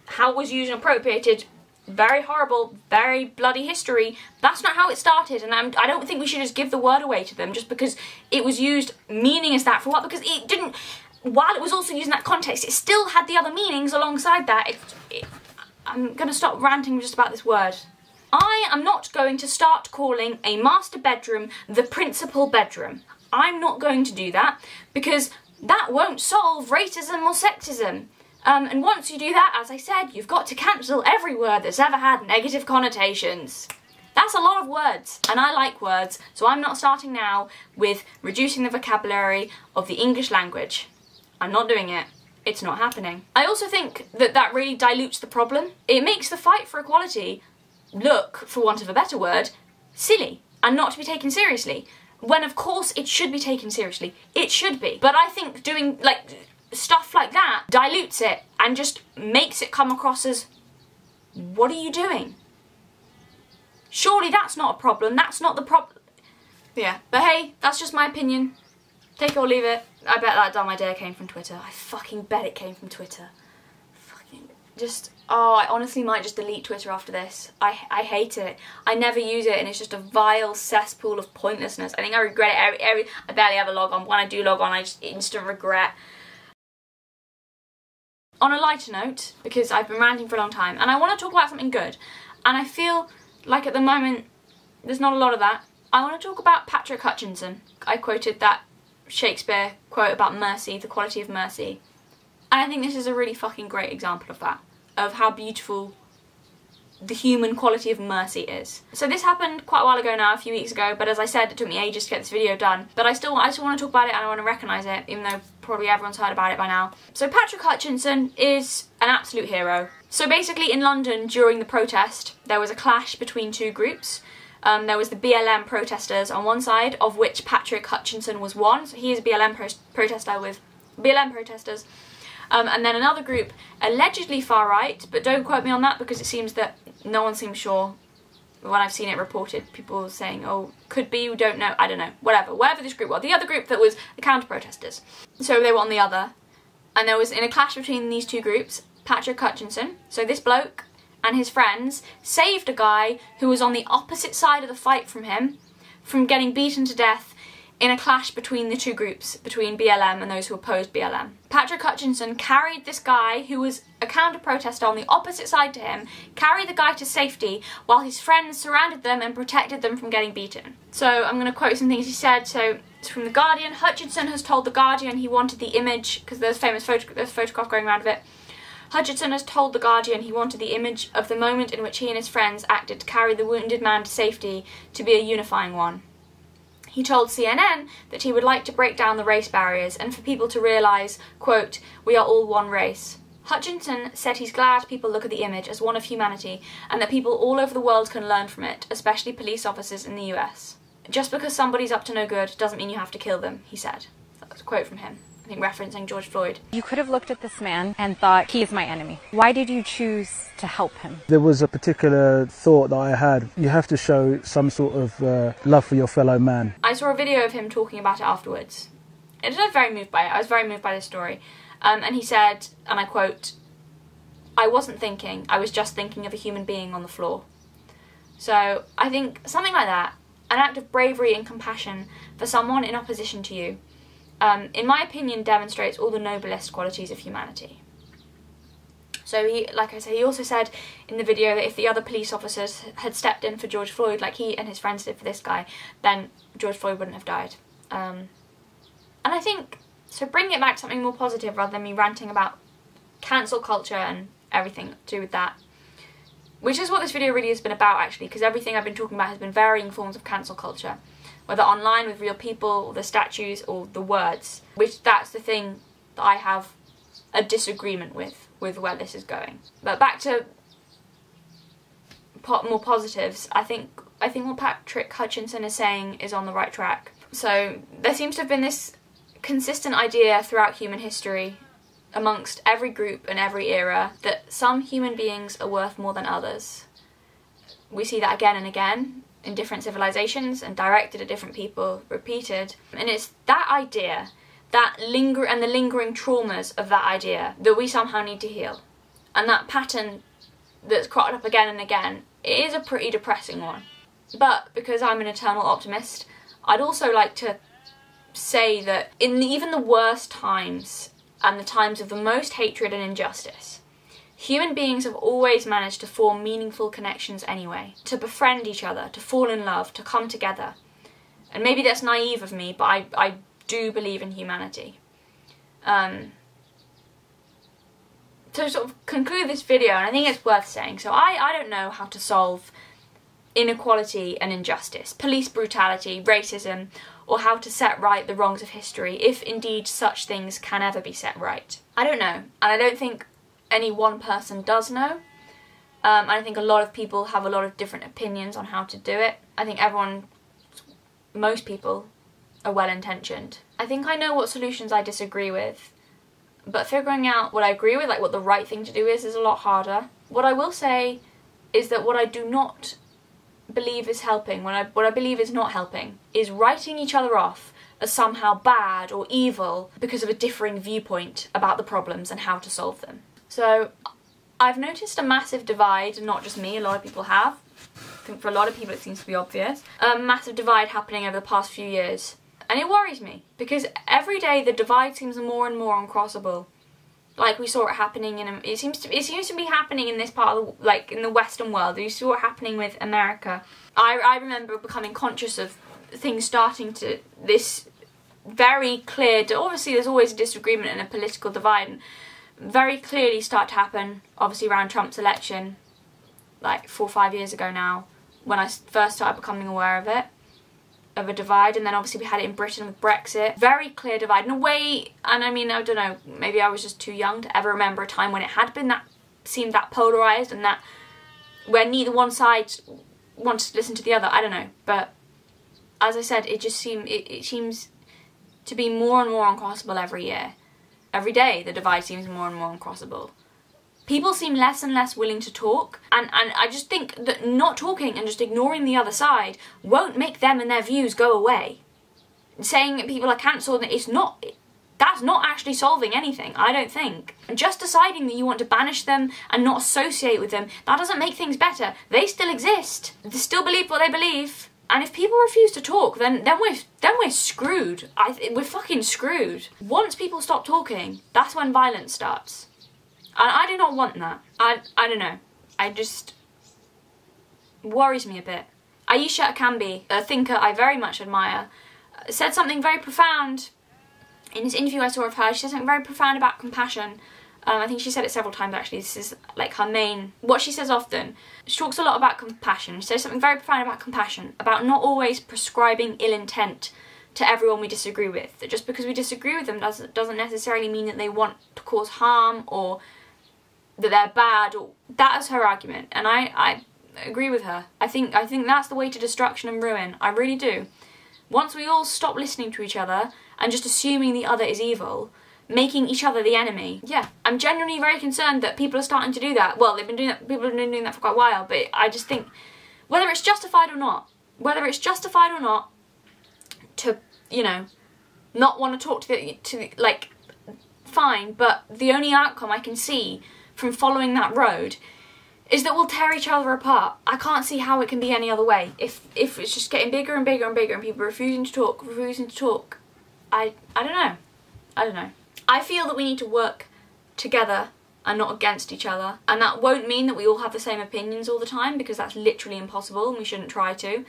how it was used and appropriated, very horrible, very bloody history. That's not how it started, and I don't think we should just give the word away to them just because it was used meaning as that for what, because it didn't, while it was also used in that context, it still had the other meanings alongside that. I'm going to stop ranting just about this word. I am not going to start calling a master bedroom the principal bedroom. I'm not going to do that because that won't solve racism or sexism. And once you do that, as I said, you've got to cancel every word that's ever had negative connotations. That's a lot of words, and I like words, so I'm not starting now with reducing the vocabulary of the English language. I'm not doing it. It's not happening. I also think that that really dilutes the problem. It makes the fight for equality look, for want of a better word, silly and not to be taken seriously. When of course it should be taken seriously. It should be. But I think doing stuff like that dilutes it and just makes it come across as, what are you doing? Surely that's not a problem. That's not the problem. Yeah, but hey, that's just my opinion. Take it or leave it. I bet that "Done My Dare" came from Twitter. I fucking bet it came from Twitter. Fucking just, oh, I honestly might just delete Twitter after this. I hate it. I never use it and it's just a vile cesspool of pointlessness. I think I regret it I barely ever log on. When I do log on, I just instant regret. On a lighter note, because I've been ranting for a long time, and I want to talk about something good, and I feel like at the moment there's not a lot of that. I want to talk about Patrick Hutchinson. I quoted that Shakespeare quote about mercy, the quality of mercy, and I think this is a really fucking great example of that, of how beautiful the human quality of mercy is. So this happened quite a while ago now, a few weeks ago, but as I said, it took me ages to get this video done, but I still want to talk about it and I want to recognise it, even though probably everyone's heard about it by now. So Patrick Hutchinson is an absolute hero. So basically in London during the protest, there was a clash between two groups. There was the BLM protesters on one side, of which Patrick Hutchinson was one. So he is a BLM protester with BLM protesters. And then another group, allegedly far-right, but don't quote me on that because it seems that no one seems sure. When I've seen it reported, people saying, oh, could be, we don't know, I don't know, whatever this group was. The other group that was the counter-protesters. So they were on the other. And there was, in a clash between these two groups, Patrick Hutchinson, so this bloke and his friends, saved a guy who was on the opposite side of the fight from him from getting beaten to death in a clash between the two groups, between BLM and those who opposed BLM. Patrick Hutchinson carried this guy, who was a counter-protester on the opposite side to him, carried the guy to safety while his friends surrounded them and protected them from getting beaten. So I'm going to quote some things he said. So it's from The Guardian. Hutchinson has told The Guardian he wanted the image, because there's famous photograph going around of it. Hutchinson has told The Guardian he wanted the image of the moment in which he and his friends acted to carry the wounded man to safety to be a unifying one. He told CNN that he would like to break down the race barriers and for people to realise, quote, "we are all one race." Hutchinson said he's glad people look at the image as one of humanity and that people all over the world can learn from it, especially police officers in the US. Just because somebody's up to no good doesn't mean you have to kill them, he said. That was a quote from him, I think referencing George Floyd. You could have looked at this man and thought, he is my enemy. Why did you choose to help him? There was a particular thought that I had. You have to show some sort of love for your fellow man. I saw a video of him talking about it afterwards. I was very moved by it. I was very moved by this story. And he said, and I quote, "I wasn't thinking, I was just thinking of a human being on the floor." So I think something like that, an act of bravery and compassion for someone in opposition to you, in my opinion, demonstrates all the noblest qualities of humanity. So he, like I say, he also said in the video that if the other police officers had stepped in for George Floyd, like he and his friends did for this guy, then George Floyd wouldn't have died. And I think, so bringing it back to something more positive rather than me ranting about cancel culture and everything to do with that, which is what this video really has been about actually, because everything I've been talking about has been varying forms of cancel culture, whether online with real people, or the statues, or the words, which that's the thing that I have a disagreement with where this is going. But back to more positives, I think what Patrick Hutchinson is saying is on the right track. So there seems to have been this consistent idea throughout human history, amongst every group and every era, that some human beings are worth more than others. We see that again and again in different civilizations and directed at different people, repeated. And it's that idea, the lingering traumas of that idea that we somehow need to heal. And that pattern that's cropped up again and again, it is a pretty depressing one. But because I'm an eternal optimist, I'd also like to say that in even the worst times and the times of the most hatred and injustice, human beings have always managed to form meaningful connections anyway, to befriend each other, to fall in love, to come together. And maybe that's naive of me, but I do believe in humanity. To sort of conclude this video, and I think it's worth saying, so I don't know how to solve inequality and injustice, police brutality, racism, or how to set right the wrongs of history, if indeed such things can ever be set right. I don't know, and I don't think any one person does know. I think a lot of people have a lot of different opinions on how to do it. I think most people are well-intentioned. I think I know what solutions I disagree with, but figuring out what I agree with, like what the right thing to do is a lot harder. What I will say is that what I do not believe is helping, what I believe is not helping, is writing each other off as somehow bad or evil because of a differing viewpoint about the problems and how to solve them. So I've noticed a massive divide, and not just me, a lot of people have. I think for a lot of people it seems to be obvious. A massive divide happening over the past few years. And it worries me, because every day the divide seems more and more uncrossable. Like we saw it happening it seems to be happening in this part of the, like in the Western world. You saw it happening with America. I remember becoming conscious of things starting to, this very clear, obviously there's always a disagreement and a political divide, and very clearly start to happen, obviously around Trump's election, like 4 or 5 years ago now, when I first started becoming aware of it, of a divide. And then obviously we had it in Britain with Brexit. Very clear divide in a way, and I mean, I don't know, maybe I was just too young to ever remember a time when it had been that, seemed that polarised, and that where neither one side wanted to listen to the other. I don't know, but as I said, it seems to be more and more uncrossable every year. Every day the divide seems more and more uncrossable. People seem less and less willing to talk, and I just think that not talking and just ignoring the other side won't make them and their views go away. Saying that people are cancelled, that's not actually solving anything, I don't think. And just deciding that you want to banish them and not associate with them, that doesn't make things better. They still exist. They still believe what they believe. And if people refuse to talk, then we're screwed. We're fucking screwed. Once people stop talking, that's when violence starts. And I do not want that. I don't know. I just worries me a bit. Aisha Akambi, a thinker I very much admire, said something very profound in this interview I saw of her. She said something very profound about compassion. I think she said it several times actually. This is like her main, what she says often. She talks a lot about compassion. She says something very profound about compassion, about not always prescribing ill intent to everyone we disagree with. That just because we disagree with them doesn't necessarily mean that they want to cause harm or that they're bad. Or that is her argument, and I agree with her. I think that's the way to destruction and ruin. I really do. Once we all stop listening to each other and just assuming the other is evil, making each other the enemy. Yeah, I'm genuinely very concerned that people are starting to do that. Well, people have been doing that for quite a while, but I just think, whether it's justified or not, to, you know, not want to talk to like, fine, but the only outcome I can see from following that road is that we'll tear each other apart. I can't see how it can be any other way. If it's just getting bigger and bigger and bigger and people refusing to talk, I don't know. I feel that we need to work together and not against each other. And that won't mean that we all have the same opinions all the time, because that's literally impossible and we shouldn't try to.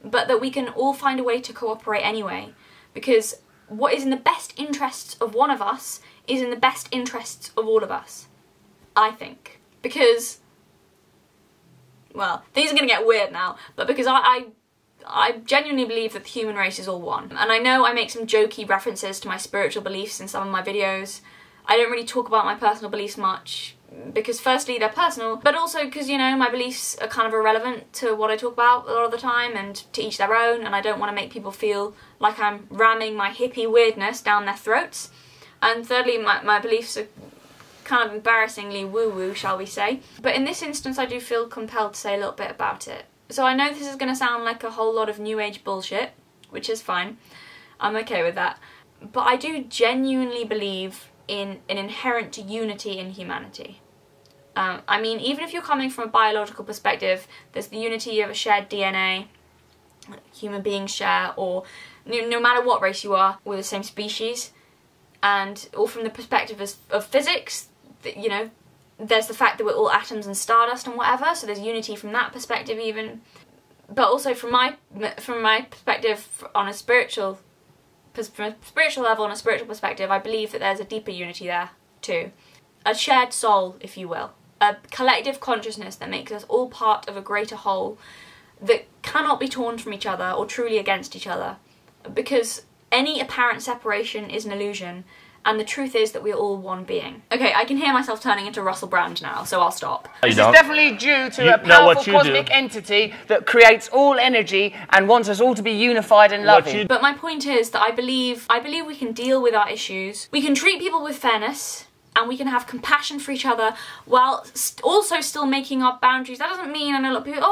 But that we can all find a way to cooperate anyway. Because what is in the best interests of one of us is in the best interests of all of us. I think. Because, well, things are going to get weird now, but because I genuinely believe that the human race is all one. And I know I make some jokey references to my spiritual beliefs in some of my videos. I don't really talk about my personal beliefs much, because firstly they're personal, but also because, you know, my beliefs are kind of irrelevant to what I talk about a lot of the time, and to each their own, and I don't want to make people feel like I'm ramming my hippie weirdness down their throats. And thirdly, my beliefs are kind of embarrassingly woo-woo, shall we say. But in this instance I do feel compelled to say a little bit about it. So I know this is going to sound like a whole lot of new age bullshit, which is fine. I'm okay with that. But I do genuinely believe in an inherent unity in humanity. I mean, even if you're coming from a biological perspective, there's the unity of a shared DNA, human beings share, or no matter what race you are, we're the same species. And all from the perspective of physics, you know, there's the fact that we're all atoms and stardust and whatever, so there's unity from that perspective even. But also from my perspective, on a spiritual level, on a spiritual perspective, I believe that there's a deeper unity there too. A shared soul, if you will. A collective consciousness that makes us all part of a greater whole, that cannot be torn from each other or truly against each other, because any apparent separation is an illusion, and the truth is that we're all one being. Okay, I can hear myself turning into Russell Brand now, so I'll stop. This is definitely due to a powerful cosmic entity that creates all energy and wants us all to be unified and loving. But my point is that I believe we can deal with our issues. We can treat people with fairness, and we can have compassion for each other while also still making our boundaries. That doesn't mean, I know a lot of people,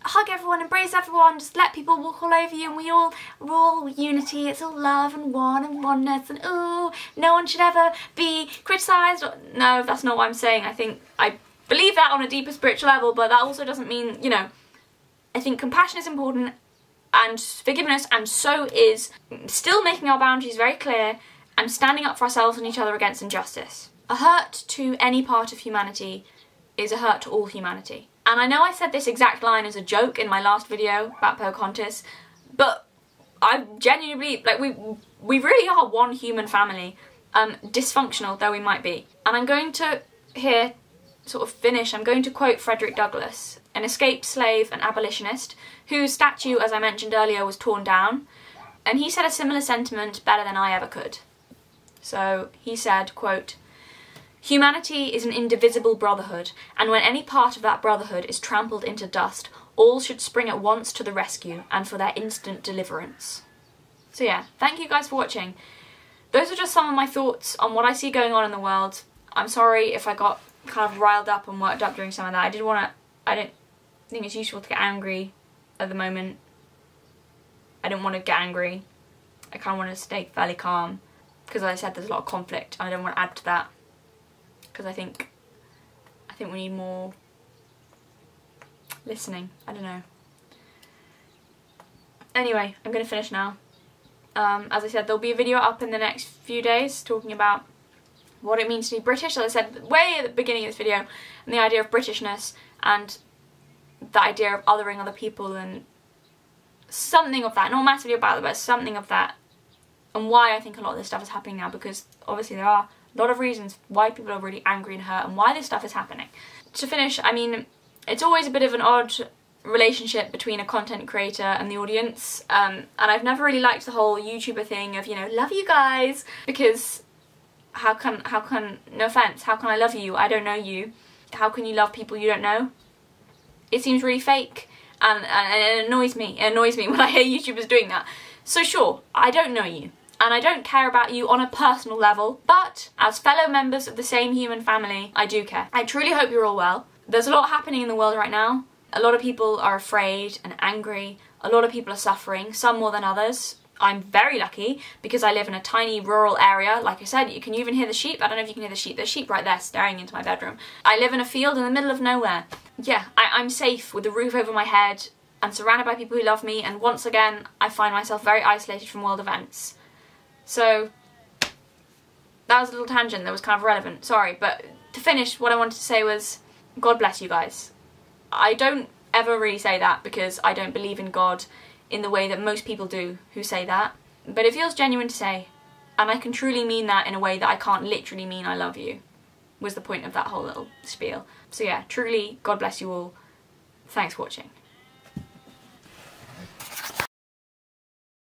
hug everyone, embrace everyone, just let people walk all over you, and we're all unity, it's all love and one and oneness, and no one should ever be criticised. No, that's not what I'm saying. I believe that on a deeper spiritual level, but that also doesn't mean, you know, I think compassion is important and forgiveness, and so is still making our boundaries very clear and standing up for ourselves and each other against injustice. A hurt to any part of humanity is a hurt to all humanity. And I know I said this exact line as a joke in my last video about Pocahontas, but I genuinely believe, like, we really are one human family, dysfunctional though we might be. And I'm going to here sort of finish, I'm going to quote Frederick Douglass, an escaped slave and abolitionist, whose statue, as I mentioned earlier, was torn down. And he said a similar sentiment better than I ever could. So he said, quote, "Humanity is an indivisible brotherhood, and when any part of that brotherhood is trampled into dust, all should spring at once to the rescue and for their instant deliverance." So yeah, thank you guys for watching. Those are just some of my thoughts on what I see going on in the world. I'm sorry if I got kind of riled up and worked up during some of that. I don't think it's useful to get angry at the moment. I don't want to get angry. I kind of want to stay fairly calm, because as I said, there's a lot of conflict and I don't want to add to that. Because I think we need more listening. I don't know. Anyway, I'm going to finish now. As I said, there'll be a video up in the next few days talking about what it means to be British. As I said way at the beginning of this video, and the idea of Britishness and the idea of othering other people and something of that. Not a massive video about it, but something of that. And why I think a lot of this stuff is happening now, because obviously there are a lot of reasons why people are really angry and hurt and why this stuff is happening. To finish, I mean, it's always a bit of an odd relationship between a content creator and the audience, and I've never really liked the whole YouTuber thing of, you know, love you guys, because how can, no offense, how can I love you? I don't know you. How can you love people you don't know? It seems really fake, and it annoys me. It annoys me when I hear YouTubers doing that. So sure, I don't know you, and I don't care about you on a personal level, but as fellow members of the same human family, I do care. I truly hope you're all well. There's a lot happening in the world right now. A lot of people are afraid and angry. A lot of people are suffering, some more than others. I'm very lucky because I live in a tiny rural area. Like I said, you can even hear the sheep. I don't know if you can hear the sheep. There's sheep right there staring into my bedroom. I live in a field in the middle of nowhere. Yeah, I'm safe with a roof over my head and surrounded by people who love me, and once again, I find myself very isolated from world events. So, that was a little tangent that was kind of relevant, sorry, but to finish, what I wanted to say was, God bless you guys. I don't ever really say that because I don't believe in God in the way that most people do who say that, but it feels genuine to say, and I can truly mean that in a way that I can't literally mean I love you, was the point of that whole little spiel. So yeah, truly, God bless you all. Thanks for watching.